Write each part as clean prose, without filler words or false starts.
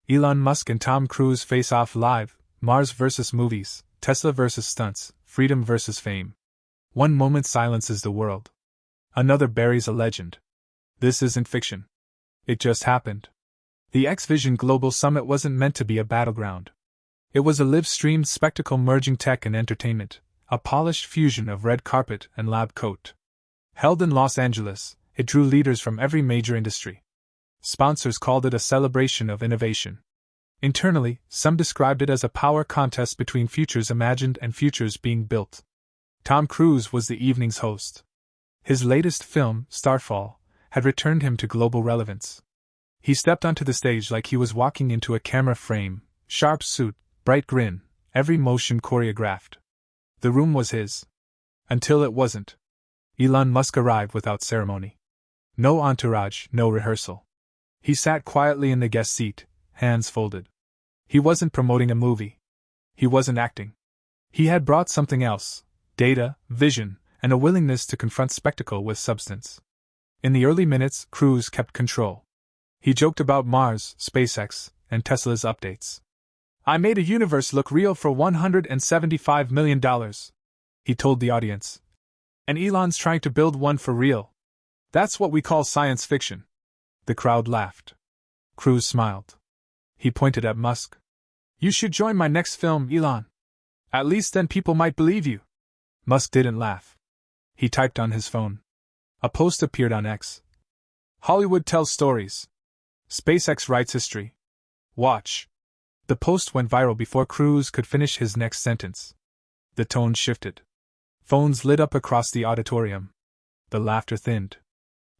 Elon Musk and Tom Cruise face off live, Mars vs. movies, Tesla vs. stunts, freedom vs. fame. One moment silences the world. Another buries a legend. This isn't fiction. It just happened. The X-Vision Global Summit wasn't meant to be a battleground. It was a live-streamed spectacle merging tech and entertainment, a polished fusion of red carpet and lab coat. Held in Los Angeles, it drew leaders from every major industry. Sponsors called it a celebration of innovation. Internally, some described it as a power contest between futures imagined and futures being built. Tom Cruise was the evening's host. His latest film, Starfall, had returned him to global relevance. He stepped onto the stage like he was walking into a camera frame, sharp suit, bright grin, every motion choreographed. The room was his. Until it wasn't. Elon Musk arrived without ceremony. No entourage, no rehearsal. He sat quietly in the guest seat, hands folded. He wasn't promoting a movie. He wasn't acting. He had brought something else: data, vision, and a willingness to confront spectacle with substance. In the early minutes, Cruise kept control. He joked about Mars, SpaceX, and Tesla's updates. "I made a universe look real for $175 million, he told the audience. And Elon's trying to build one for real. That's what we call science fiction." The crowd laughed. Cruise smiled. He pointed at Musk. "You should join my next film, Elon. At least then people might believe you." Musk didn't laugh. He typed on his phone. A post appeared on X. "Hollywood tells stories. SpaceX writes history. Watch." The post went viral before Cruise could finish his next sentence. The tone shifted. Phones lit up across the auditorium. The laughter thinned.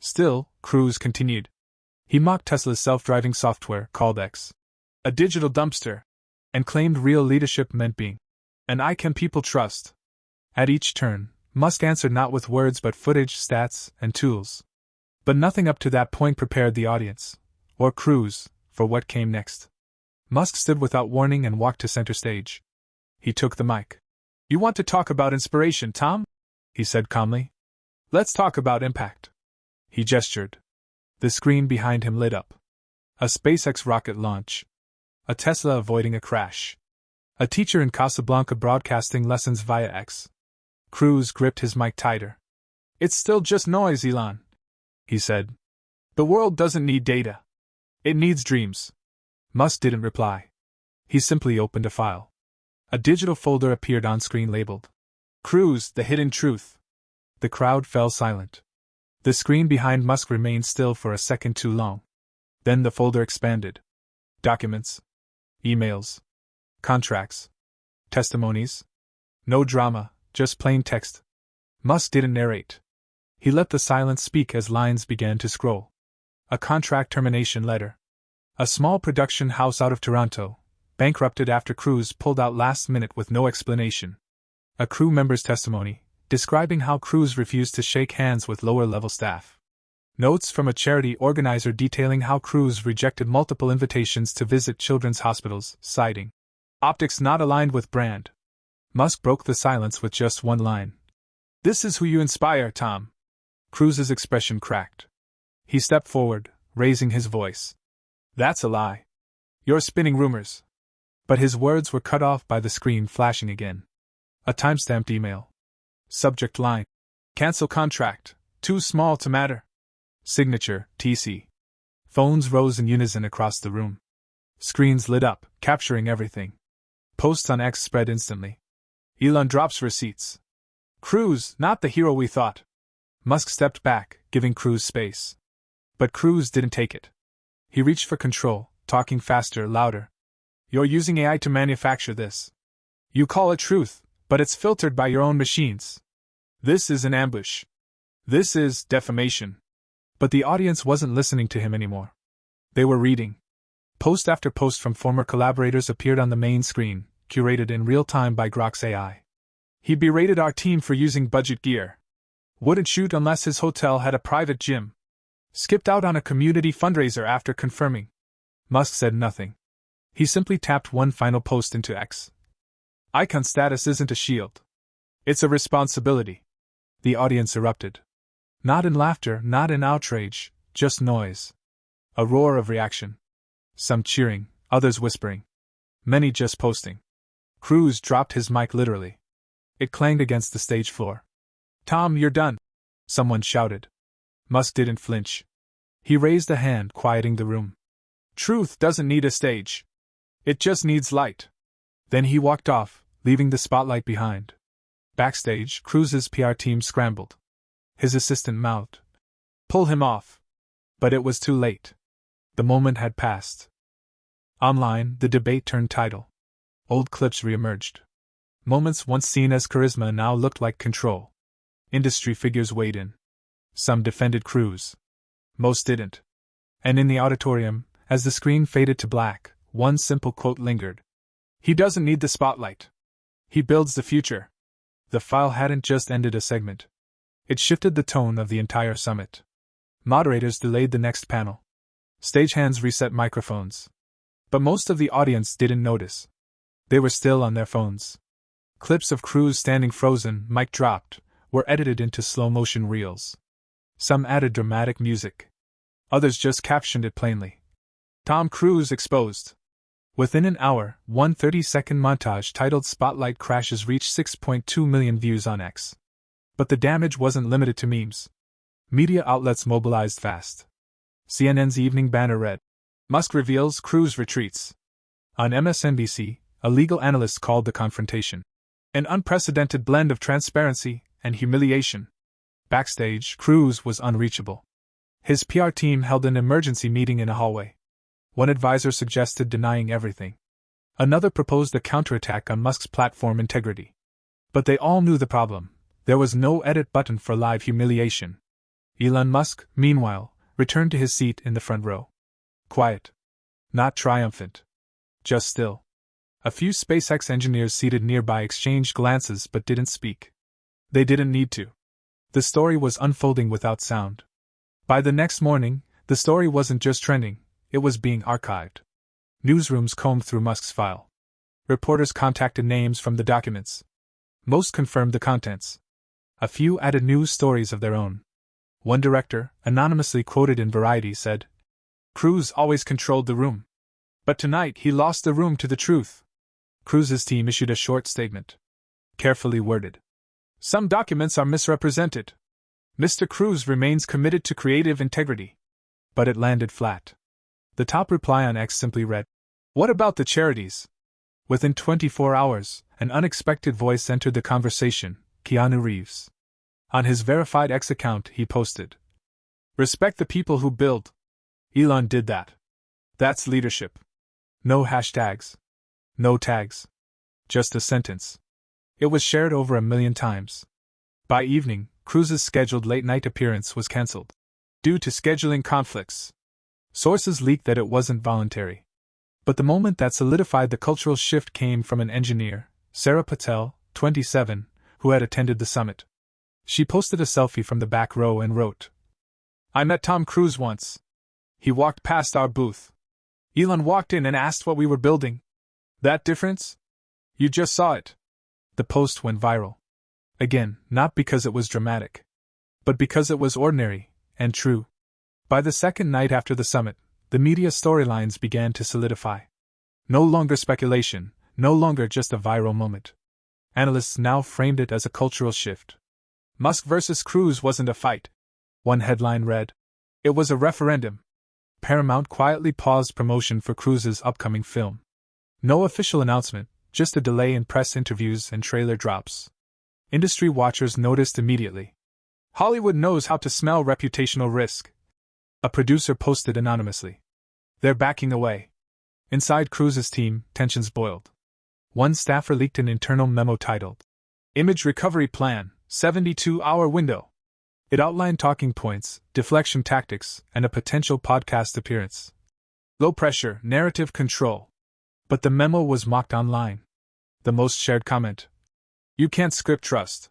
Still, Cruise continued. He mocked Tesla's self-driving software, called X a digital dumpster, and claimed real leadership meant being an icon people trust. At each turn, Musk answered not with words but footage, stats, and tools. But nothing up to that point prepared the audience, or Cruise, for what came next. Musk stood without warning and walked to center stage. He took the mic. "You want to talk about inspiration, Tom?" he said calmly. "Let's talk about impact." He gestured. The screen behind him lit up. A SpaceX rocket launch. A Tesla avoiding a crash. A teacher in Casablanca broadcasting lessons via X. Cruise gripped his mic tighter. "It's still just noise, Elon," he said. "The world doesn't need data. It needs dreams." Musk didn't reply. He simply opened a file. A digital folder appeared on screen labeled "Cruise, the Hidden Truth." The crowd fell silent. The screen behind Musk remained still for a second too long. Then the folder expanded. Documents. Emails. Contracts. Testimonies. No drama, just plain text. Musk didn't narrate. He let the silence speak as lines began to scroll. A contract termination letter. A small production house out of Toronto, bankrupted after Cruise pulled out last minute with no explanation. A crew member's testimony, describing how Cruise refused to shake hands with lower-level staff. Notes from a charity organizer detailing how Cruise rejected multiple invitations to visit children's hospitals, citing optics not aligned with brand. Musk broke the silence with just one line. "This is who you inspire, Tom." Cruise's expression cracked. He stepped forward, raising his voice. "That's a lie. You're spinning rumors." But his words were cut off by the screen flashing again. A time-stamped email. Subject line: "Cancel contract. Too small to matter." Signature: TC. Phones rose in unison across the room. Screens lit up, capturing everything. Posts on X spread instantly. "Elon drops receipts. Cruise, not the hero we thought." Musk stepped back, giving Cruise space. But Cruise didn't take it. He reached for control, talking faster, louder. "You're using AI to manufacture this. You call it truth, but it's filtered by your own machines. This is an ambush. This is defamation." But the audience wasn't listening to him anymore. They were reading. Post after post from former collaborators appeared on the main screen, curated in real time by Grok's AI. "He berated our team for using budget gear. Wouldn't shoot unless his hotel had a private gym. Skipped out on a community fundraiser after confirming." Musk said nothing. He simply tapped one final post into X. "Icon status isn't a shield. It's a responsibility." The audience erupted. Not in laughter, not in outrage, just noise. A roar of reaction. Some cheering, Others whispering. Many just posting. Cruise dropped his mic literally. It clanged against the stage floor. "Tom, you're done," someone shouted. Musk didn't flinch. He raised a hand, quieting the room. "Truth doesn't need a stage. It just needs light." Then he walked off, leaving the spotlight behind. Backstage, Cruise's PR team scrambled. His assistant mouthed, "Pull him off." But it was too late. The moment had passed. Online, the debate turned tidal. Old clips reemerged. Moments once seen as charisma now looked like control. Industry figures weighed in. Some defended Cruise. Most didn't. And in the auditorium, as the screen faded to black, one simple quote lingered. "He doesn't need the spotlight. He builds the future." The file hadn't just ended a segment. It shifted the tone of the entire summit. Moderators delayed the next panel. Stagehands reset microphones. But most of the audience didn't notice. They were still on their phones. Clips of Cruise standing frozen, mic dropped, were edited into slow-motion reels. Some added dramatic music. Others just captioned it plainly. "Tom Cruise exposed." Within an hour, one 30-second montage titled "Spotlight Crashes" reached 6.2 million views on X. But the damage wasn't limited to memes. Media outlets mobilized fast. CNN's evening banner read, "Musk reveals Cruise retreats." On MSNBC, a legal analyst called the confrontation an unprecedented blend of transparency and humiliation. Backstage, Cruise was unreachable. His PR team held an emergency meeting in a hallway. One advisor suggested denying everything. Another proposed a counterattack on Musk's platform integrity. But they all knew the problem. There was no edit button for live humiliation. Elon Musk, meanwhile, returned to his seat in the front row. Quiet. Not triumphant. Just still. A few SpaceX engineers seated nearby exchanged glances but didn't speak. They didn't need to. The story was unfolding without sound. By the next morning, the story wasn't just trending, it was being archived. Newsrooms combed through Musk's file. Reporters contacted names from the documents. Most confirmed the contents. A few added news stories of their own. One director, anonymously quoted in Variety, said, "Cruise always controlled the room. But tonight he lost the room to the truth." Cruise's team issued a short statement. Carefully worded. "Some documents are misrepresented. Mr. Cruise remains committed to creative integrity." But it landed flat. The top reply on X simply read, "What about the charities?" Within 24 hours, an unexpected voice entered the conversation, Keanu Reeves. On his verified X account, he posted, "Respect the people who build." Elon did that. That's leadership. No hashtags. No tags. Just a sentence. It was shared over 1 million times. By evening, Cruise's scheduled late-night appearance was cancelled. Due to scheduling conflicts. Sources leaked that it wasn't voluntary. But the moment that solidified the cultural shift came from an engineer, Sarah Patel, 27, who had attended the summit. She posted a selfie from the back row and wrote, "I met Tom Cruise once. He walked past our booth. Elon walked in and asked what we were building. That difference? You just saw it." The post went viral. Again, not because it was dramatic, but because it was ordinary and true. By the second night after the summit, the media storylines began to solidify. No longer speculation, no longer just a viral moment. Analysts now framed it as a cultural shift. Musk versus Cruise wasn't a fight. One headline read, "It was a referendum." Paramount quietly paused promotion for Cruise's upcoming film. No official announcement, just a delay in press interviews and trailer drops. Industry watchers noticed immediately. "Hollywood knows how to smell reputational risk." A producer posted anonymously. "They're backing away." Inside Cruise's team, tensions boiled. One staffer leaked an internal memo titled, "Image Recovery Plan, 72-hour window." It outlined talking points, deflection tactics, and a potential podcast appearance. Low pressure, narrative control. But the memo was mocked online. The most shared comment, "You can't script trust."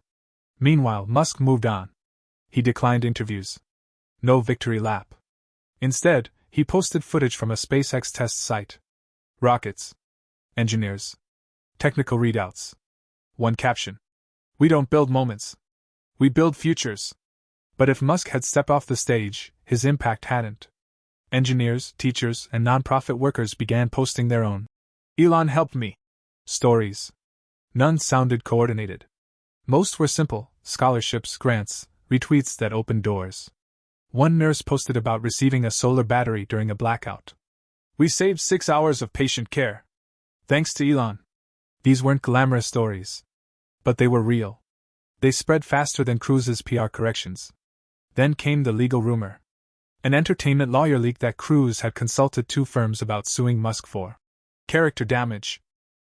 Meanwhile, Musk moved on. He declined interviews. No victory lap. Instead, he posted footage from a SpaceX test site. Rockets. Engineers. Technical readouts. One caption, "We don't build moments. We build futures." But if Musk had stepped off the stage, his impact hadn't. Engineers, teachers, and nonprofit workers began posting their own "Elon helped me" stories. None sounded coordinated. Most were simple: scholarships, grants, retweets that opened doors. One nurse posted about receiving a solar battery during a blackout. "We saved 6 hours of patient care. Thanks to Elon." These weren't glamorous stories. But they were real. They spread faster than Cruz's PR corrections. Then came the legal rumor. An entertainment lawyer leaked that Cruz had consulted 2 firms about suing Musk for character damage.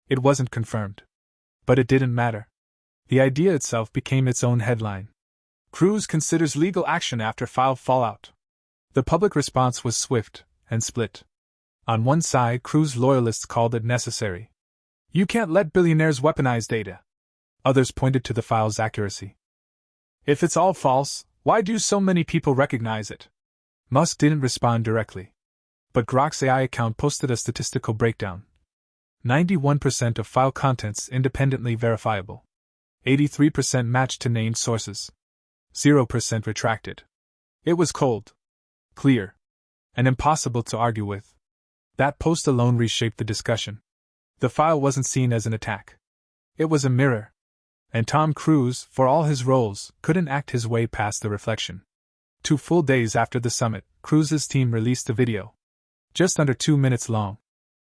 It wasn't confirmed. But it didn't matter. The idea itself became its own headline. Cruz considers legal action after file fallout. The public response was swift and split. On one side, Cruz loyalists called it necessary. "You can't let billionaires weaponize data." Others pointed to the file's accuracy. "If it's all false, why do so many people recognize it?" Musk didn't respond directly. But Grok's AI account posted a statistical breakdown. 91% of file contents independently verifiable. 83% matched to named sources. 0% retracted. It was cold, clear, and impossible to argue with. That post alone reshaped the discussion. The file wasn't seen as an attack. It was a mirror. And Tom Cruise, for all his roles, couldn't act his way past the reflection. 2 full days after the summit, Cruise's team released a video. Just under 2 minutes long.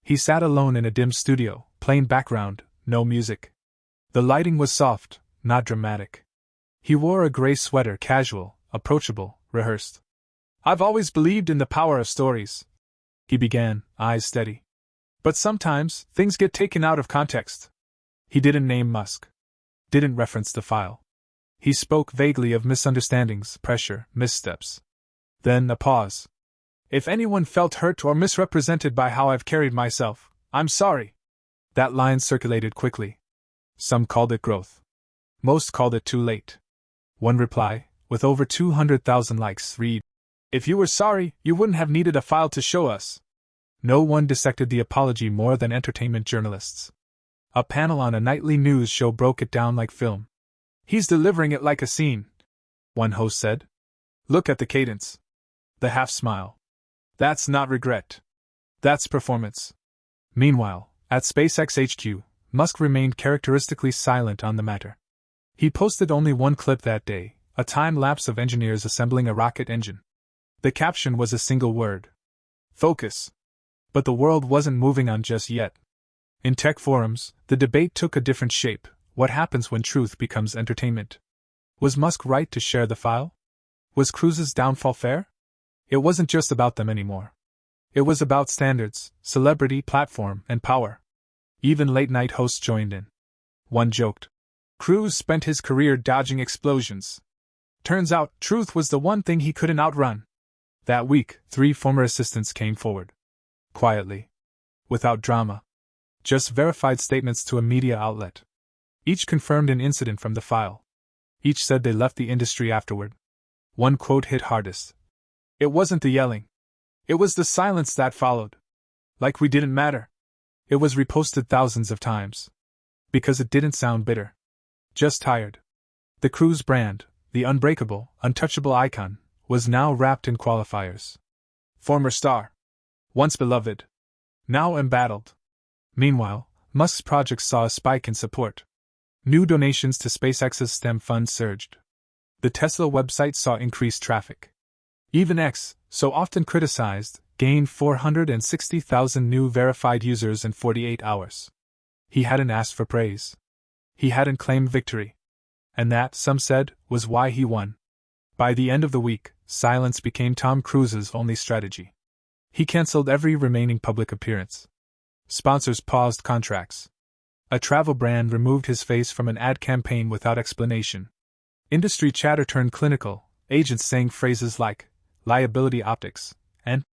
He sat alone in a dim studio, plain background, no music. The lighting was soft, not dramatic. He wore a gray sweater, casual, approachable, rehearsed. "I've always believed in the power of stories," he began, eyes steady. "But sometimes, things get taken out of context." He didn't name Musk. Didn't reference the file. He spoke vaguely of misunderstandings, pressure, missteps. Then a pause. "If anyone felt hurt or misrepresented by how I've carried myself, I'm sorry." That line circulated quickly. Some called it growth. Most called it too late. One reply, with over 200,000 likes, read, "If you were sorry, you wouldn't have needed a file to show us." No one dissected the apology more than entertainment journalists. A panel on a nightly news show broke it down like film. "He's delivering it like a scene," one host said. "Look at the cadence. The half smile. That's not regret. That's performance." Meanwhile, at SpaceX HQ, Musk remained characteristically silent on the matter. He posted only one clip that day, a time-lapse of engineers assembling a rocket engine. The caption was a single word: focus. But the world wasn't moving on just yet. In tech forums, the debate took a different shape. What happens when truth becomes entertainment? Was Musk right to share the file? Was Cruz's downfall fair? It wasn't just about them anymore. It was about standards, celebrity, platform, and power. Even late-night hosts joined in. One joked, "Cruz spent his career dodging explosions. Turns out, truth was the one thing he couldn't outrun." That week, 3 former assistants came forward. Quietly. Without drama. Just verified statements to a media outlet. Each confirmed an incident from the file. Each said they left the industry afterward. One quote hit hardest. "It wasn't the yelling. It was the silence that followed. Like we didn't matter." It was reposted thousands of times. Because it didn't sound bitter. Just tired. The Cruz brand, the unbreakable, untouchable icon, was now wrapped in qualifiers. Former star. Once beloved. Now embattled. Meanwhile, Musk's projects saw a spike in support. New donations to SpaceX's STEM fund surged. The Tesla website saw increased traffic. Even X, so often criticized, gained 460,000 new verified users in 48 hours. He hadn't asked for praise. He hadn't claimed victory. And that, some said, was why he won. By the end of the week, silence became Tom Cruise's only strategy. He canceled every remaining public appearance. Sponsors paused contracts. A travel brand removed his face from an ad campaign without explanation. Industry chatter turned clinical, agents saying phrases like liability optics and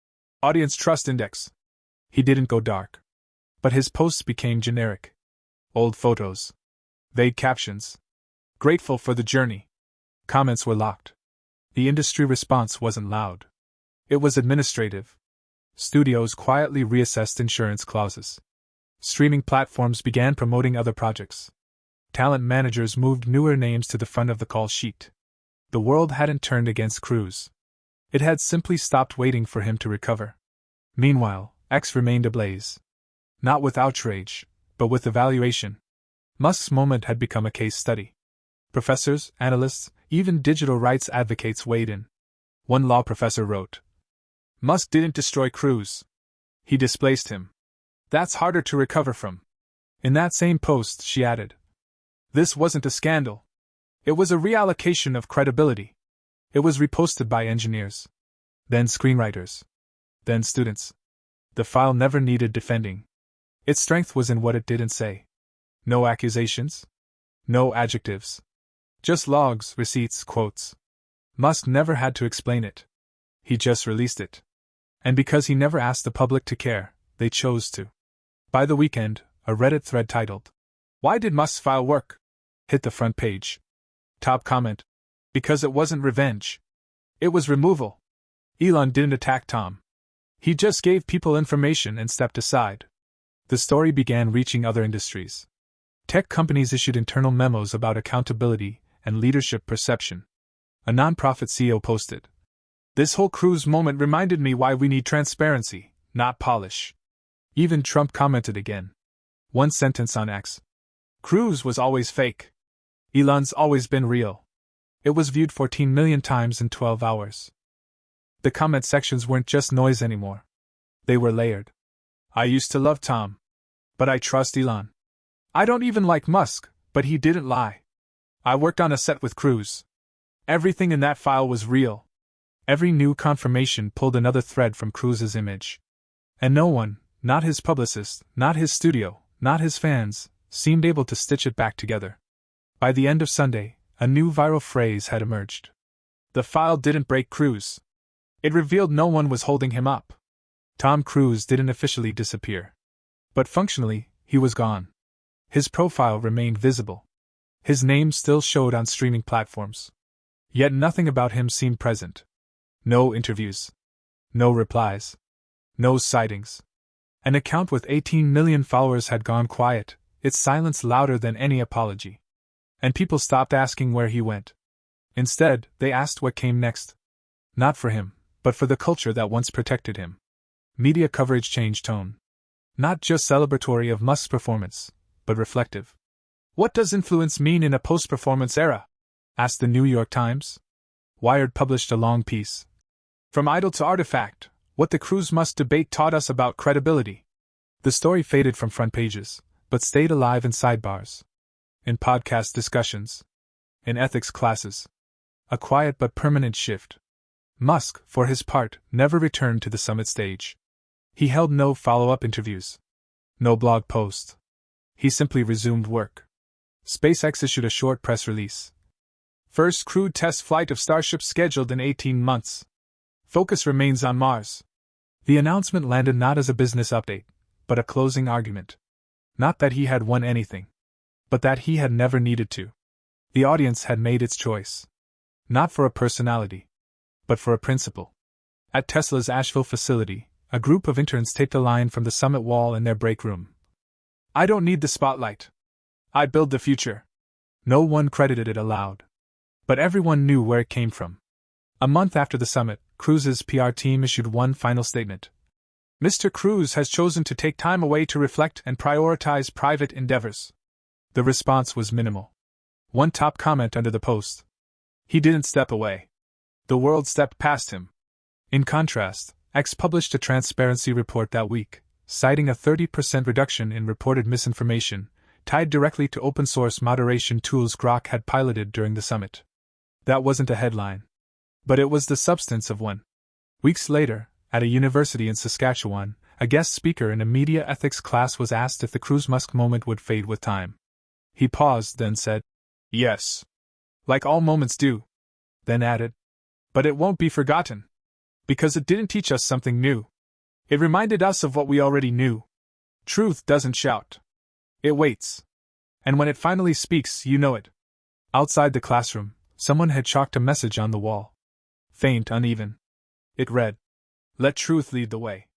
audience trust index. He didn't go dark. But his posts became generic. Old photos. Vague captions. Grateful for the journey. Comments were locked. The industry response wasn't loud. It was administrative. Studios quietly reassessed insurance clauses. Streaming platforms began promoting other projects. Talent managers moved newer names to the front of the call sheet. The world hadn't turned against Cruz. It had simply stopped waiting for him to recover. Meanwhile, X remained ablaze. Not with outrage, but with evaluation. Musk's moment had become a case study. Professors, analysts, even digital rights advocates weighed in. One law professor wrote, "Musk didn't destroy Cruz. He displaced him. That's harder to recover from." In that same post, she added, "This wasn't a scandal. It was a reallocation of credibility." It was reposted by engineers, then screenwriters, then students. The file never needed defending. Its strength was in what it didn't say. No accusations. No adjectives. Just logs, receipts, quotes. Musk never had to explain it. He just released it. And because he never asked the public to care, they chose to. By the weekend, a Reddit thread titled, "Why did Musk's file work?" hit the front page. Top comment, "Because it wasn't revenge. It was removal. Elon didn't attack Tom. He just gave people information and stepped aside." The story began reaching other industries. Tech companies issued internal memos about accountability and leadership perception. A nonprofit CEO posted, "This whole Cruz moment reminded me why we need transparency, not polish." Even Trump commented again. One sentence on X. "Cruz was always fake. Elon's always been real." It was viewed 14 million times in 12 hours. The comment sections weren't just noise anymore. They were layered. "I used to love Tom. But I trust Elon. I don't even like Musk, but he didn't lie. I worked on a set with Cruz. Everything in that file was real." Every new confirmation pulled another thread from Cruz's image. And no one, not his publicist, not his studio, not his fans, seemed able to stitch it back together. By the end of Sunday, a new viral phrase had emerged. The file didn't break Cruz. It revealed no one was holding him up. Tom Cruise didn't officially disappear. But functionally, he was gone. His profile remained visible. His name still showed on streaming platforms. Yet nothing about him seemed present. No interviews. No replies. No sightings. An account with 18 million followers had gone quiet, its silence louder than any apology. And people stopped asking where he went. Instead, they asked what came next. Not for him, but for the culture that once protected him. Media coverage changed tone. Not just celebratory of Musk's performance, but reflective. "What does influence mean in a post-performance era?" asked the New York Times. Wired published a long piece. "From idol to artifact, what the Cruz-Musk debate taught us about credibility." The story faded from front pages, but stayed alive in sidebars. In podcast discussions. In ethics classes. A quiet but permanent shift. Musk, for his part, never returned to the summit stage. He held no follow-up interviews. No blog post. He simply resumed work. SpaceX issued a short press release. "First crewed test flight of Starship scheduled in 18 months. Focus remains on Mars." The announcement landed not as a business update, but a closing argument. Not that he had won anything, but that he had never needed to. The audience had made its choice. Not for a personality, but for a principle. At Tesla's Asheville facility, a group of interns taped a line from the summit wall in their break room. "I don't need the spotlight. I build the future." No one credited it aloud. But everyone knew where it came from. A month after the summit, Cruz's PR team issued one final statement. "Mr. Cruz has chosen to take time away to reflect and prioritize private endeavors." The response was minimal. One top comment under the post. "He didn't step away. The world stepped past him." In contrast, X published a transparency report that week, citing a 30% reduction in reported misinformation, tied directly to open-source moderation tools Grok had piloted during the summit. That wasn't a headline. But it was the substance of one. Weeks later, at a university in Saskatchewan, a guest speaker in a media ethics class was asked if the Cruz-Musk moment would fade with time. He paused, then said, "Yes. Like all moments do." Then added, "But it won't be forgotten. Because it didn't teach us something new. It reminded us of what we already knew. Truth doesn't shout. It waits. And when it finally speaks, you know it." Outside the classroom, someone had chalked a message on the wall. Faint, uneven. It read, "Let truth lead the way."